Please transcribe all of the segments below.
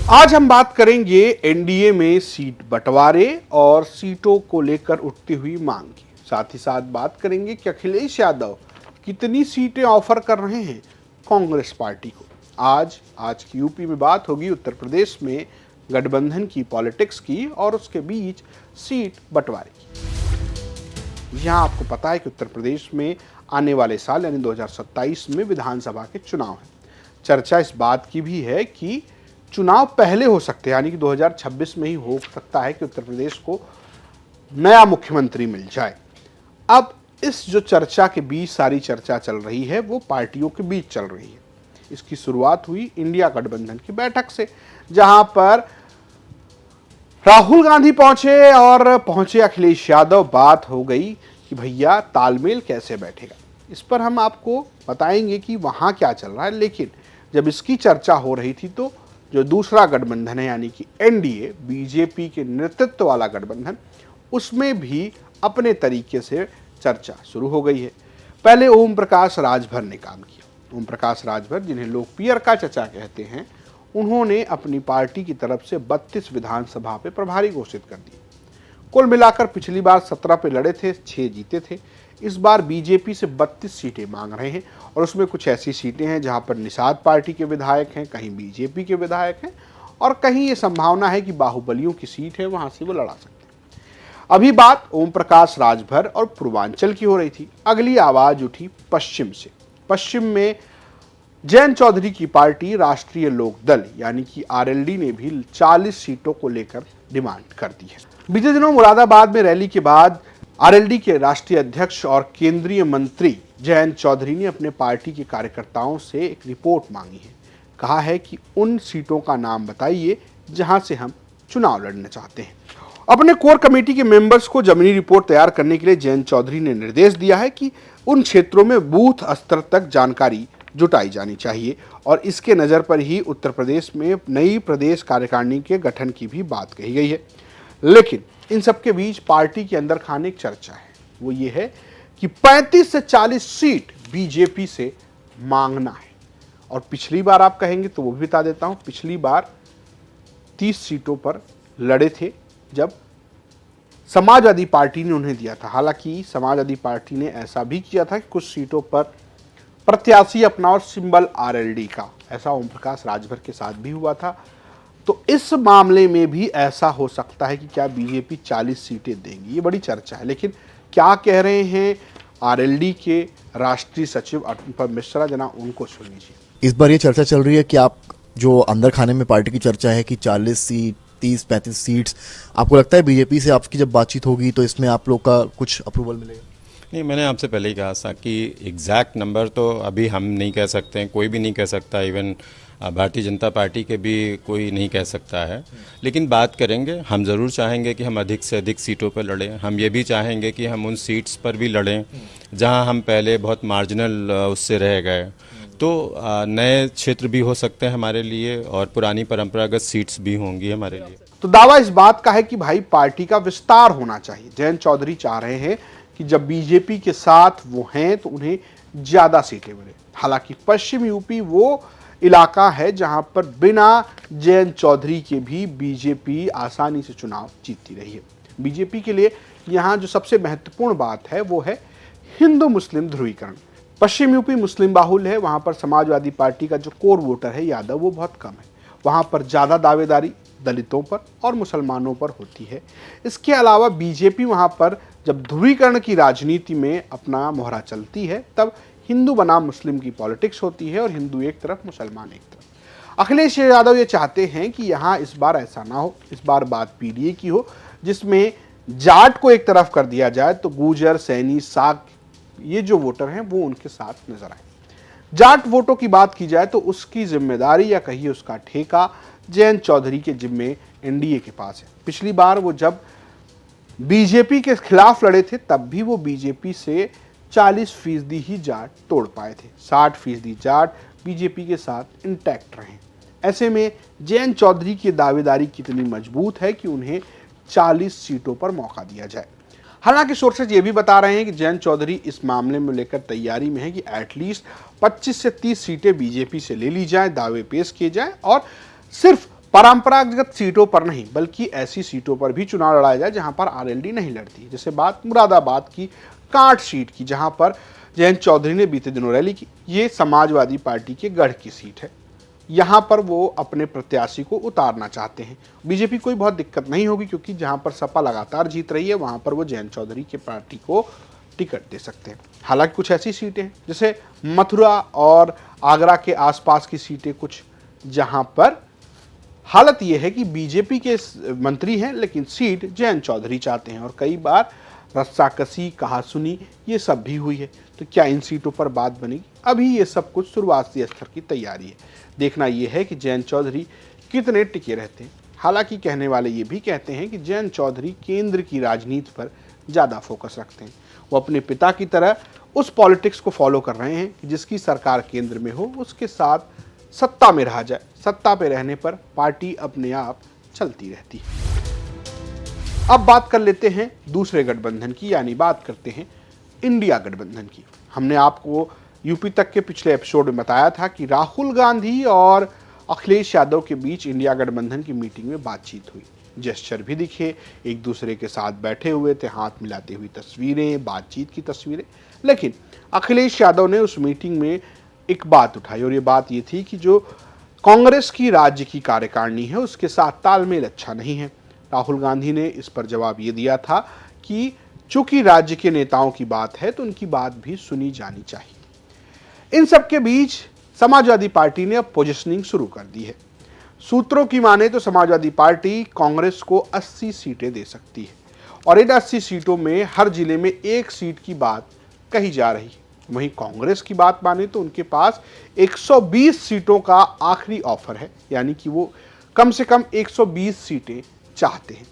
आज हम बात करेंगे एनडीए में सीट बंटवारे और सीटों को लेकर उठती हुई मांग की। साथ ही साथ बात करेंगे कि अखिलेश यादव कितनी सीटें ऑफर कर रहे हैं कांग्रेस पार्टी को। आज की यूपी में बात होगी उत्तर प्रदेश में गठबंधन की पॉलिटिक्स की और उसके बीच सीट बंटवारे की। यहाँ आपको पता है कि उत्तर प्रदेश में आने वाले साल यानी 2027 में विधानसभा के चुनाव हैं। चर्चा इस बात की भी है कि चुनाव पहले हो सकते हैं, यानी कि 2026 में ही हो सकता है कि उत्तर प्रदेश को नया मुख्यमंत्री मिल जाए। अब इस जो चर्चा के बीच सारी चर्चा चल रही है वो पार्टियों के बीच चल रही है। इसकी शुरुआत हुई इंडिया गठबंधन की बैठक से, जहां पर राहुल गांधी पहुंचे और पहुंचे अखिलेश यादव। बात हो गई कि भैया तालमेल कैसे बैठेगा, इस पर हम आपको बताएंगे कि वहां क्या चल रहा है। लेकिन जब इसकी चर्चा हो रही थी तो जो दूसरा गठबंधन है यानी कि एनडीए, बीजेपी के नेतृत्व वाला गठबंधन, उसमें भी अपने तरीके से चर्चा शुरू हो गई है। पहले ओम प्रकाश राजभर ने काम किया। ओम प्रकाश राजभर, जिन्हें लोग पियर का चचा कहते हैं, उन्होंने अपनी पार्टी की तरफ से 32 विधानसभा पे प्रभारी घोषित कर दिए। कुल मिलाकर पिछली बार 17 पे लड़े थे, 6 जीते थे। इस बार बीजेपी से 32 सीटें मांग रहे हैं और उसमें कुछ ऐसी सीटें हैं जहां पर निषाद पार्टी के विधायक हैं, कहीं बीजेपी के विधायक हैं और कहीं ये संभावना है कि बाहुबलियों की सीट है, वहां से वो लड़ा सकते हैं। अभी बात ओम प्रकाश राजभर और पूर्वांचल की हो रही थी। अगली आवाज उठी पश्चिम से। पश्चिम में जयंत चौधरी की पार्टी राष्ट्रीय लोक दल यानी कि आरएलडी ने भी 40 सीटों को लेकर डिमांड कर दी है। बीते दिनों मुरादाबाद में रैली के बाद आरएलडी के राष्ट्रीय अध्यक्ष और केंद्रीय मंत्री जयंत चौधरी ने अपने पार्टी के कार्यकर्ताओं से एक रिपोर्ट मांगी है। कहा है कि उन सीटों का नाम बताइए जहां से हम चुनाव लड़ना चाहते हैं। अपने कोर कमेटी के मेंबर्स को जमीनी रिपोर्ट तैयार करने के लिए जयंत चौधरी ने निर्देश दिया है कि उन क्षेत्रों में बूथ स्तर तक जानकारी जुटाई जानी चाहिए और इसके नज़र पर ही उत्तर प्रदेश में नई प्रदेश कार्यकारिणी के गठन की भी बात कही गई है। लेकिन इन सबके बीच पार्टी के अंदर खाने एक चर्चा है, वो ये है कि 35 से 40 सीट बीजेपी से मांगना है। और पिछली बार आप कहेंगे तो वो भी बता देता हूं, पिछली बार 30 सीटों पर लड़े थे जब समाजवादी पार्टी ने उन्हें दिया था। हालांकि समाजवादी पार्टी ने ऐसा भी किया था कि कुछ सीटों पर प्रत्याशी अपना और सिंबल आरएलडी का, ऐसा ओम प्रकाश राजभर के साथ भी हुआ था। तो इस मामले में भी ऐसा हो सकता है कि क्या बीजेपी 40 सीटें देंगी, ये बड़ी चर्चा है। लेकिन क्या कह रहे हैं आरएलडी के राष्ट्रीय सचिव अनुपम मिश्रा, जना उनको सुन लीजिए। इस बार ये चर्चा चल रही है कि आप जो अंदर खाने में पार्टी की चर्चा है कि 40 सीट 30-35 सीट्स, आपको लगता है बीजेपी से आपकी जब बातचीत होगी तो इसमें आप लोग का कुछ अप्रूवल मिलेगा? नहीं, मैंने आपसे पहले ही कहा था कि एग्जैक्ट नंबर तो अभी हम नहीं कह सकते हैं, कोई भी नहीं कह सकता, इवन भारतीय जनता पार्टी के भी कोई नहीं कह सकता है। लेकिन बात करेंगे, हम ज़रूर चाहेंगे कि हम अधिक से अधिक सीटों पर लड़ें। हम ये भी चाहेंगे कि हम उन सीट्स पर भी लड़ें जहां हम पहले बहुत मार्जिनल उससे रह गए। तो नए क्षेत्र भी हो सकते हैं हमारे लिए और पुरानी परंपरागत सीट्स भी होंगी हमारे लिए। तो दावा इस बात का है कि भाई पार्टी का विस्तार होना चाहिए। जयंत चौधरी चाह रहे हैं कि जब बीजेपी के साथ वो हैं तो उन्हें ज्यादा सीटें मिले। हालांकि पश्चिम यूपी वो इलाका है जहां पर बिना जयंत चौधरी के भी बीजेपी आसानी से चुनाव जीतती रही है। बीजेपी के लिए यहां जो सबसे महत्वपूर्ण बात है वो है हिंदू मुस्लिम ध्रुवीकरण। पश्चिम यूपी मुस्लिम बाहुल है, वहां पर समाजवादी पार्टी का जो कोर वोटर है यादव, वो बहुत कम है। वहां पर ज्यादा दावेदारी दलितों पर और मुसलमानों पर होती है। इसके अलावा बीजेपी वहां पर जब ध्रुवीकरण की राजनीति में अपना मोहरा चलती है तब हिंदू बनाम मुस्लिम की पॉलिटिक्स होती है और हिंदू एक तरफ मुसलमान एक तरफ। अखिलेश यादव ये चाहते हैं कि यहाँ इस बार ऐसा ना हो, इस बार बात पीडीए की हो जिसमें जाट को एक तरफ कर दिया जाए तो गुर्जर, सैनी, साक ये जो वोटर हैं वो उनके साथ नजर आए। जाट वोटों की बात की जाए तो उसकी जिम्मेदारी या कहिए उसका ठेका जयंत चौधरी के जिम्मे एनडीए के पास है। पिछली बार वो जब बीजेपी के खिलाफ लड़े थे तब भी वो बीजेपी से 40% ही जाट तोड़ पाए थे। 60% जाट बीजेपी के साथ इंटैक्ट रहे। ऐसे में जयंत चौधरी की दावेदारी कितनी मजबूत है कि उन्हें 40 सीटों पर मौका दिया जाए। हालांकि सोर्सेज ये भी बता रहे हैं कि जयंत चौधरी इस मामले में लेकर तैयारी में है कि एटलीस्ट 25 से 30 सीटें बीजेपी से ले ली जाएं, दावे पेश किए जाएं और सिर्फ परंपरागत सीटों पर नहीं बल्कि ऐसी सीटों पर भी चुनाव लड़ाया जाए जहां पर आरएलडी नहीं लड़ती। जैसे बात मुरादाबाद की कांट सीट की, जहां पर जयंत चौधरी ने बीते दिनों रैली की। ये समाजवादी पार्टी के गढ़ की सीट है, यहाँ पर वो अपने प्रत्याशी को उतारना चाहते हैं। बीजेपी कोई बहुत दिक्कत नहीं होगी क्योंकि जहाँ पर सपा लगातार जीत रही है वहाँ पर वो जयंत चौधरी के पार्टी को टिकट दे सकते हैं। हालांकि कुछ ऐसी सीटें हैं जैसे मथुरा और आगरा के आसपास की सीटें कुछ, जहाँ पर हालत यह है कि बीजेपी के मंत्री हैं लेकिन सीट जयंत चौधरी चाहते हैं और कई बार रस्साकसी कहासुनी ये सब भी हुई है। तो क्या इन सीटों पर बात बनेगी? अभी ये सब कुछ शुरुआती स्तर की तैयारी है। देखना यह है कि जयंत चौधरी कितने टिके रहते हैं। हालांकि कहने वाले ये भी कहते हैं कि जयंत चौधरी केंद्र की राजनीति पर ज़्यादा फोकस रखते हैं। वो अपने पिता की तरह उस पॉलिटिक्स को फॉलो कर रहे हैं कि जिसकी सरकार केंद्र में हो उसके साथ सत्ता में रहा जाए। सत्ता पे रहने पर पार्टी अपने आप चलती रहती है। अब बात कर लेते हैं दूसरे गठबंधन की, यानी बात करते हैं इंडिया गठबंधन की। हमने आपको यूपी तक के पिछले एपिसोड में बताया था कि राहुल गांधी और अखिलेश यादव के बीच इंडिया गठबंधन की मीटिंग में बातचीत हुई। जेस्चर भी दिखे, एक दूसरे के साथ बैठे हुए थे, हाथ मिलाते हुई तस्वीरें, बातचीत की तस्वीरें। लेकिन अखिलेश यादव ने उस मीटिंग में एक बात उठाई और ये बात ये थी कि जो कांग्रेस की राज्य की कार्यकारिणी है उसके साथ तालमेल अच्छा नहीं है। राहुल गांधी ने इस पर जवाब ये दिया था कि चूंकि राज्य के नेताओं की बात है तो उनकी बात भी सुनी जानी चाहिए। इन सब के बीच समाजवादी पार्टी ने अब पोजीशनिंग शुरू कर दी है। सूत्रों की माने तो समाजवादी पार्टी कांग्रेस को 80 सीटें दे सकती है और इन 80 सीटों में हर जिले में एक सीट की बात कही जा रही है। वहीं कांग्रेस की बात माने तो उनके पास 120 सीटों का आखिरी ऑफर है, यानी कि वो कम से कम 120 सीटें चाहते हैं।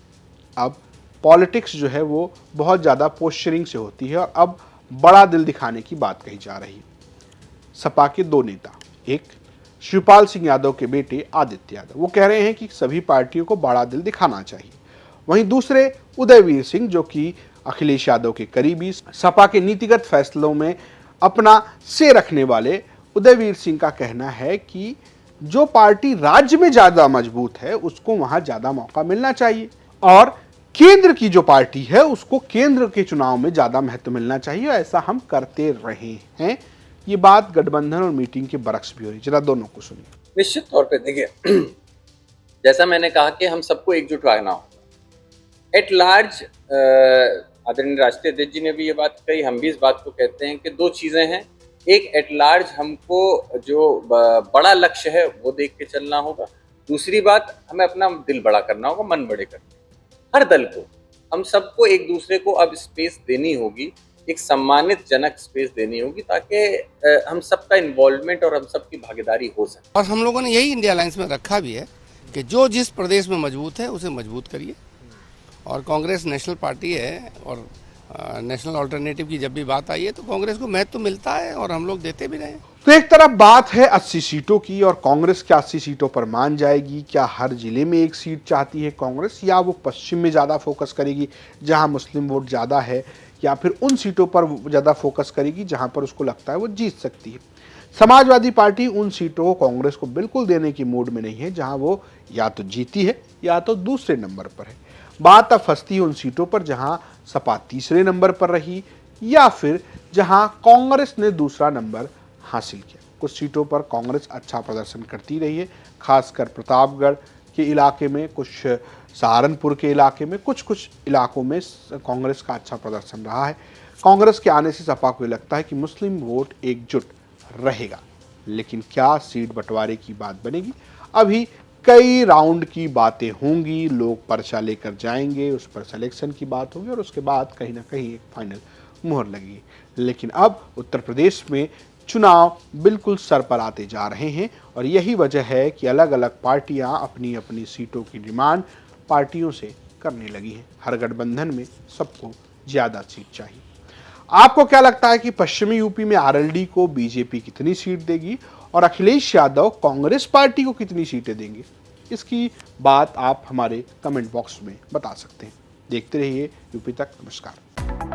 अब पॉलिटिक्स जो है वो बहुत ज़्यादा पोस्चरिंग से होती है और अब बड़ा दिल दिखाने की बात कही जा रही है। सपा के दो नेता, एक शिवपाल सिंह यादव के बेटे आदित्य यादव, वो कह रहे हैं कि सभी पार्टियों को बड़ा दिल दिखाना चाहिए। वहीं दूसरे उदयवीर सिंह, जो कि अखिलेश यादव के करीबी, सपा के नीतिगत फैसलों में अपना से रखने वाले उदयवीर सिंह का कहना है कि जो पार्टी राज्य में ज्यादा मजबूत है उसको वहां ज्यादा मौका मिलना चाहिए और केंद्र की जो पार्टी है उसको केंद्र के चुनाव में ज्यादा महत्व मिलना चाहिए। ऐसा हम करते रहे हैं। ये बात गठबंधन और मीटिंग के बरक्स भी हो रही। जरा दोनों को सुनिए। निश्चित तौर पे देखिए, जैसा मैंने कहा कि हम सबको एकजुट रहना होगा एट लार्ज। आदरणीय राष्ट्रीय अध्यक्ष जी ने भी ये बात कही, हम भी इस बात को कहते हैं कि दो चीजें हैं। एक, एट लार्ज हमको जो बड़ा लक्ष्य है वो देख के चलना होगा। दूसरी बात, हमें अपना दिल बड़ा करना होगा, मन बड़े करना। हर दल को, हम सबको एक दूसरे को अब स्पेस देनी होगी, एक सम्मानित जनक स्पेस देनी होगी ताकि हम सबका इन्वॉल्वमेंट और हम सबकी भागीदारी हो सके। और हम लोगों ने यही इंडिया अलायंस में रखा भी है कि जो जिस प्रदेश में मजबूत है उसे मजबूत करिए। और कांग्रेस नेशनल पार्टी है और नेशनल अल्टरनेटिव की जब भी बात आई है तो कांग्रेस को महत्व मिलता है और हम लोग देते भी रहे। तो एक तरफ बात है 80 सीटों की और कांग्रेस क्या 80 सीटों पर मान जाएगी? क्या हर जिले में एक सीट चाहती है कांग्रेस, या वो पश्चिम में ज़्यादा फोकस करेगी जहां मुस्लिम वोट ज़्यादा है, या फिर उन सीटों पर ज़्यादा फोकस करेगी जहां पर उसको लगता है वो जीत सकती है? समाजवादी पार्टी उन सीटों को कांग्रेस को बिल्कुल देने की मूड में नहीं है जहां वो या तो जीती है या तो दूसरे नंबर पर है। बात अब फंसती है उन सीटों पर जहां सपा तीसरे नंबर पर रही या फिर जहां कांग्रेस ने दूसरा नंबर हासिल किया। कुछ सीटों पर कांग्रेस अच्छा प्रदर्शन करती रही है, खासकर प्रतापगढ़ के इलाके में, कुछ सहारनपुर के इलाके में, कुछ इलाकों में कांग्रेस का अच्छा प्रदर्शन रहा है। कांग्रेस के आने से सपा को लगता है कि मुस्लिम वोट एकजुट रहेगा। लेकिन क्या सीट बंटवारे की बात बनेगी? अभी कई राउंड की बातें होंगी, लोग पर्चा लेकर जाएंगे, उस पर सिलेक्शन की बात होगी और उसके बाद कहीं ना कहीं एक फाइनल मुहर लगेगी। लेकिन अब उत्तर प्रदेश में चुनाव बिल्कुल सर पर आते जा रहे हैं और यही वजह है कि अलग अलग पार्टियां अपनी अपनी सीटों की डिमांड पार्टियों से करने लगी हैं। हर गठबंधन में सबको ज़्यादा सीट चाहिए। आपको क्या लगता है कि पश्चिमी यूपी में आरएलडी को बीजेपी कितनी सीट देगी और अखिलेश यादव कांग्रेस पार्टी को कितनी सीटें देंगे? इसकी बात आप हमारे कमेंट बॉक्स में बता सकते हैं। देखते रहिए यूपी तक। नमस्कार।